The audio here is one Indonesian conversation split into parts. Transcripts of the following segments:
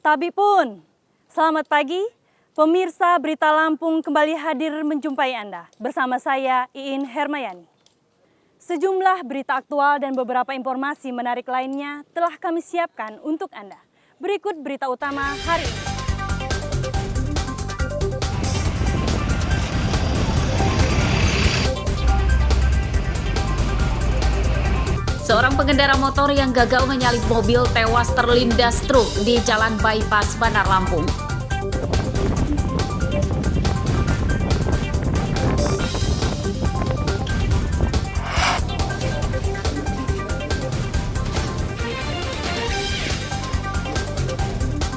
Tabi pun, selamat pagi. Pemirsa Berita Lampung kembali hadir menjumpai Anda. Bersama saya, Iin Hermayani. Sejumlah berita aktual dan beberapa informasi menarik lainnya telah kami siapkan untuk Anda. Berikut berita utama hari ini. Seorang pengendara motor yang gagal menyalip mobil tewas terlindas truk di Jalan Bypass Bandar Lampung.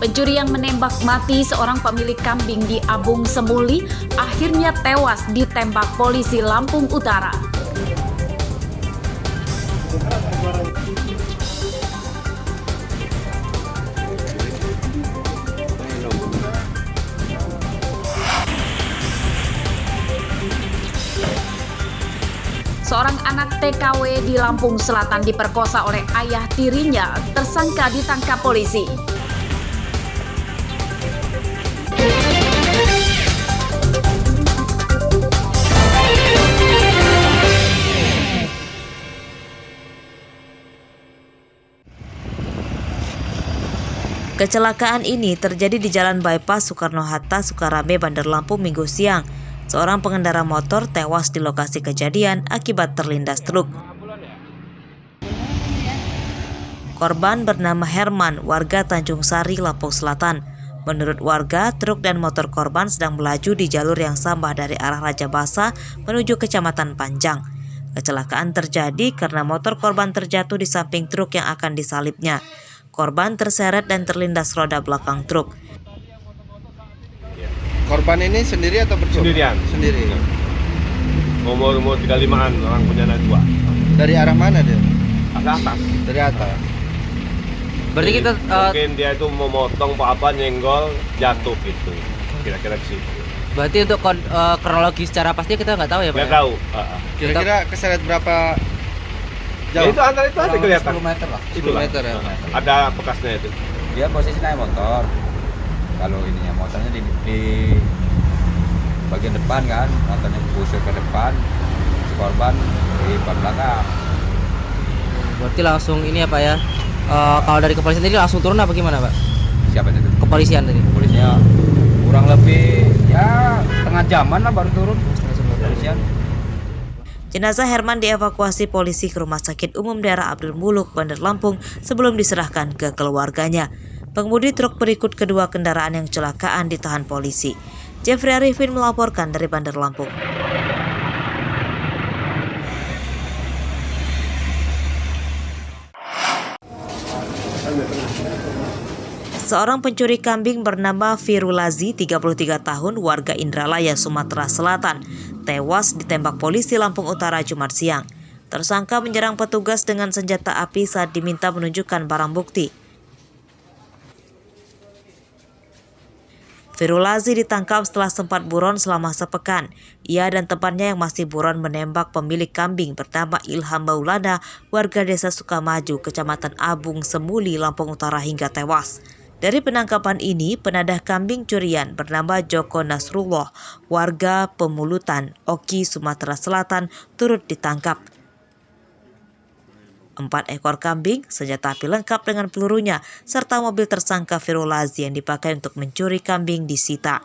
Pencuri yang menembak mati seorang pemilik kambing di Abung Semuli akhirnya tewas ditembak polisi Lampung Utara. Seorang anak TKW di Lampung Selatan diperkosa oleh ayah tirinya, tersangka ditangkap polisi. Kecelakaan ini terjadi di Jalan Bypass Soekarno-Hatta, Sukarame, Bandar Lampung Minggu siang. Seorang pengendara motor tewas di lokasi kejadian akibat terlindas truk. Korban bernama Herman, warga Tanjung Sari, Lampung Selatan. Menurut warga, truk dan motor korban sedang melaju di jalur yang sama dari arah Raja Basa menuju Kecamatan Panjang. Kecelakaan terjadi karena motor korban terjatuh di samping truk yang akan disalipnya. Korban terseret dan terlindas roda belakang truk. Korban ini sendiri atau berdua? Sendirian. Sendiri. Umur 35-an, orang punya anak dua. Dari arah mana dia? Agak atas. Dari atas. Berarti kita mungkin dia itu mau motong apa nyenggol jatuh gitu. Kira-kira ke situ. berarti untuk kronologi secara pasti kita nggak tahu ya Pak? Nggak tahu. Kira-kira keseret berapa Ya, jauh? itu antara itu ada kelihatan. 10 meter lah. 10 meter ya. Ada bekasnya itu. Dia posisi naik motor. Kalau ininya motornya di bagian depan kan, motornya busuk ke depan, si korban di belakang. Berarti langsung ini ya Pak ya. Kalau dari kepolisian tadi langsung turun apa gimana Pak? Siapa itu? Kepolisian tadi. Polisinya kurang lebih ya setengah jaman lah baru turun. Kepolisian. Jenazah Herman dievakuasi polisi ke Rumah Sakit Umum Daerah Abdul Muluk, Bandar Lampung sebelum diserahkan ke keluarganya. Pengemudi truk berikut kedua kendaraan yang kecelakaan ditahan polisi. Jeffrey Arifin melaporkan dari Bandar Lampung. Seorang pencuri kambing bernama Firulazi, 33 tahun, warga Indralaya, Sumatera Selatan, tewas ditembak polisi Lampung Utara Jumat siang. Tersangka menyerang petugas dengan senjata api saat diminta menunjukkan barang bukti. Firulazi ditangkap setelah sempat buron selama sepekan. Ia dan temannya yang masih buron menembak pemilik kambing bernama Ilham Maulana, warga desa Sukamaju, Kecamatan Abung Semuli, Lampung Utara hingga tewas. Dari penangkapan ini, penadah kambing curian bernama Joko Nasrullah, warga Pemulutan, Oki, Sumatera Selatan, turut ditangkap. 4 ekor kambing, senjata api lengkap dengan pelurunya, serta mobil tersangka Firulazi yang dipakai untuk mencuri kambing disita.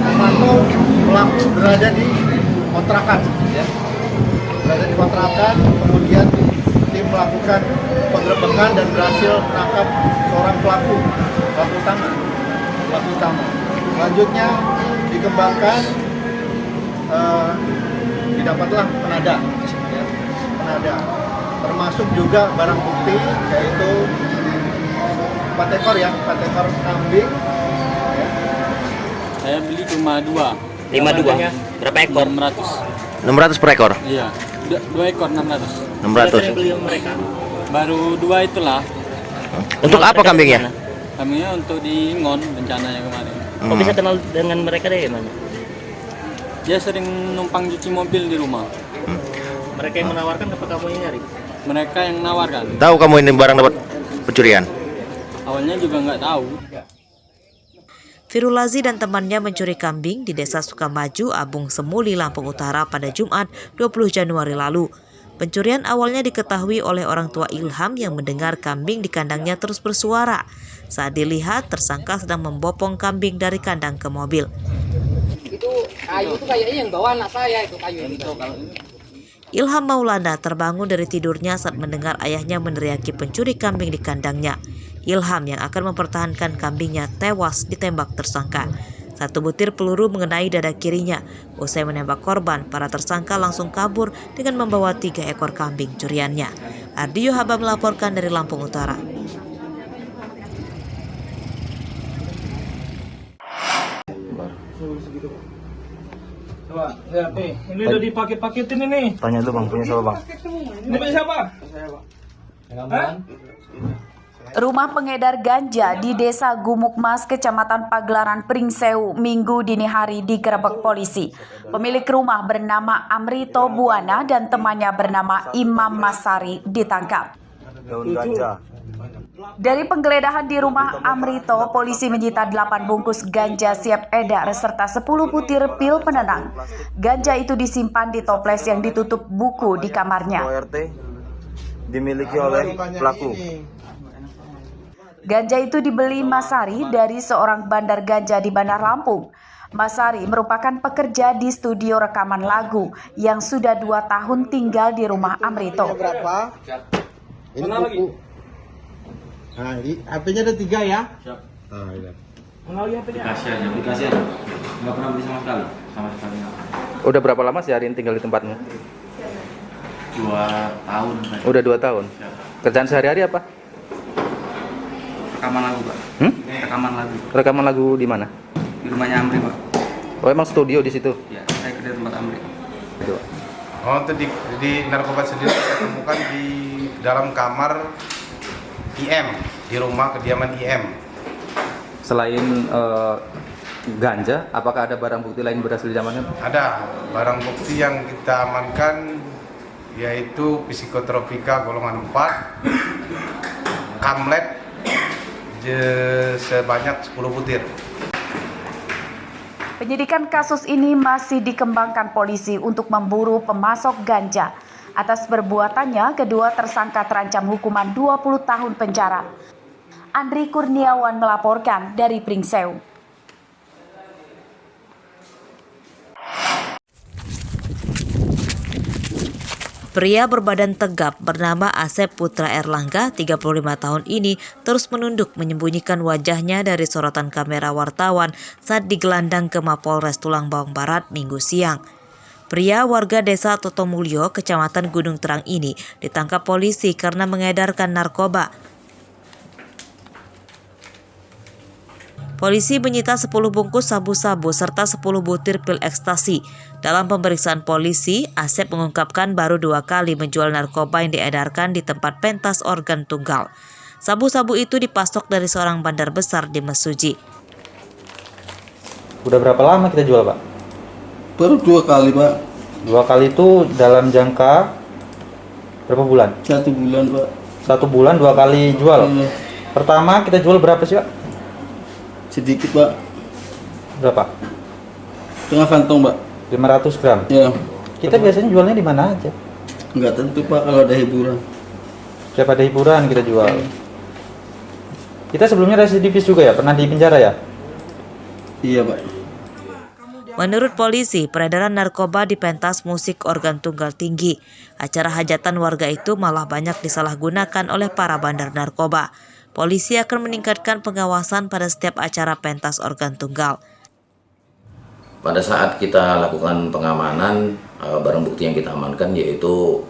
Memantau pelaku berada di kontrakan, ya. Berada di kontrakan, kemudian tim melakukan penggerebekan dan berhasil menangkap seorang pelaku utama. Selanjutnya dikembangkan, didapatlah penadah, ya. Penadah, termasuk juga barang bukti yaitu 4 ekor kambing. Ya. Saya beli cuma 2. 52. Berapa ekor? 600. 600 per ekor. Iya. 2 ekor 600. 600. Beli mereka. Baru 2 itulah. Untuk apa kambingnya? Kambingnya untuk di Ingon rencananya kemarin. Kok bisa kenal dengan mereka dari mana? Dia sering numpang cuci mobil di rumah. Mereka yang menawarkan apa kamu yang nyari? Mereka yang nawarkan. Tahu kamu ini barang dapat pencurian? Awalnya juga nggak tahu. Firulazi dan temannya mencuri kambing di Desa Sukamaju, Abung Semuli, Lampung Utara pada Jumat 20 Januari lalu. Pencurian awalnya diketahui oleh orang tua Ilham yang mendengar kambing di kandangnya terus bersuara. Saat dilihat, tersangka sedang membopong kambing dari kandang ke mobil. Itu kayu itu kayaknya yang bawa anak saya itu kayu itu. Ilham Maulana terbangun dari tidurnya saat mendengar ayahnya meneriaki pencuri kambing di kandangnya. Ilham yang akan mempertahankan kambingnya tewas ditembak tersangka. 1 butir peluru mengenai dada kirinya. Usai menembak korban, para tersangka langsung kabur dengan membawa 3 ekor kambing curiannya. Ardi Yohaba melaporkan dari Lampung Utara. Coba, lihat nih. Ini udah dipaket-paketin ini. Tanya dulu bang, punya siapa bang? Ini punya siapa? Hah? Rumah pengedar ganja di Desa Gumukmas, Kecamatan Pagelaran, Pringsewu, Minggu dini hari digerebek polisi. Pemilik rumah bernama Amrito Buana dan temannya bernama Imam Masari ditangkap. Daun ganja. Dari penggeledahan di rumah Amrito, polisi menyita 8 bungkus ganja siap edar serta 10 butir pil penenang. Ganja itu disimpan di toples yang ditutup buku di kamarnya. ORT dimiliki oleh pelaku. Ganja itu dibeli Masari dari seorang bandar ganja di Bandar Lampung. Masari merupakan pekerja di studio rekaman lagu yang sudah 2 tahun tinggal di rumah Amrito. Berapa? Ini buku. Nah, HP-nya ada 3 ya? Siap. Ah, iya. Dikasih aja. Nggak pernah beli sama sekali. Udah berapa lama sih Arin tinggal di tempatmu? 2 tahun. Udah 2 tahun. Kerjaan sehari-hari apa? Rekaman lagu, Pak. Rekaman lagu. Rekaman lagu di mana? Di rumahnya Amri, Pak. Oh, emang studio di situ? Ya, saya kerja di tempat Amri. Oh, itu di narkoba sendiri saya temukan di dalam kamar IM, di rumah kediaman IM. Selain ganja, apakah ada barang bukti lain berhasil diamankan? Ada barang bukti yang kita amankan yaitu psikotropika golongan 4, kamlet sebanyak 10 butir. Penyidikan kasus ini masih dikembangkan polisi untuk memburu pemasok ganja. Atas perbuatannya, kedua tersangka terancam hukuman 20 tahun penjara. Andri Kurniawan melaporkan dari Pringsewu. Pria berbadan tegap bernama Asep Putra Erlangga, 35 tahun ini, terus menunduk menyembunyikan wajahnya dari sorotan kamera wartawan saat digelandang ke Mapolres Tulang Bawang Barat Minggu siang. Pria warga Desa Totomulyo, Kecamatan Gunung Terang ini ditangkap polisi karena mengedarkan narkoba. Polisi menyita 10 bungkus sabu-sabu serta 10 butir pil ekstasi. Dalam pemeriksaan polisi, Asep mengungkapkan baru 2 kali menjual narkoba yang diedarkan di tempat pentas organ tunggal. Sabu-sabu itu dipasok dari seorang bandar besar di Mesuji. Udah berapa lama kita jual, Pak? Baru 2 kali, Pak. 2 kali itu dalam jangka berapa bulan? 1 bulan, Pak. 1 bulan 2 kali jual. Pertama kita jual berapa sih, Pak? Sedikit, Pak. Berapa? Setengah kantong, Pak. 500 gram. Ya. Kita biasanya jualnya di mana aja? Enggak tentu, Pak, kalau ada hiburan. Setiap ada hiburan kita jual. Kita sebelumnya residivis juga ya? Pernah di penjara ya? Iya, Pak. Menurut polisi, peredaran narkoba di pentas musik organ tunggal tinggi. Acara hajatan warga itu malah banyak disalahgunakan oleh para bandar narkoba. Polisi akan meningkatkan pengawasan pada setiap acara pentas organ tunggal. Pada saat kita lakukan pengamanan, barang bukti yang kita amankan yaitu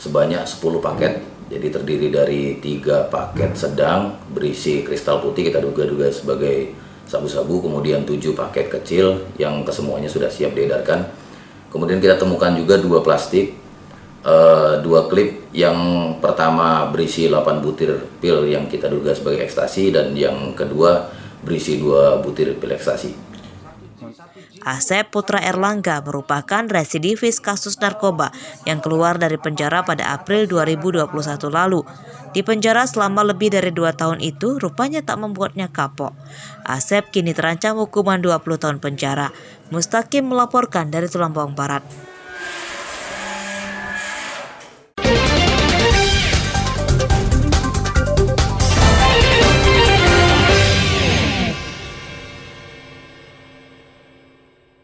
sebanyak 10 paket. Jadi terdiri dari 3 paket sedang berisi kristal putih, kita duga-duga sebagai sabu-sabu, kemudian 7 paket kecil yang kesemuanya sudah siap diedarkan. Kemudian kita temukan juga 2 plastik, 2 klip, yang pertama berisi 8 butir pil yang kita duga sebagai ekstasi, dan yang kedua berisi 2 butir pil ekstasi. Asep Putra Erlangga merupakan residivis kasus narkoba yang keluar dari penjara pada April 2021 lalu. Di penjara selama lebih dari 2 tahun itu rupanya tak membuatnya kapok. Asep kini terancam hukuman 20 tahun penjara. Mustaqim melaporkan dari Tulang Bawang Barat.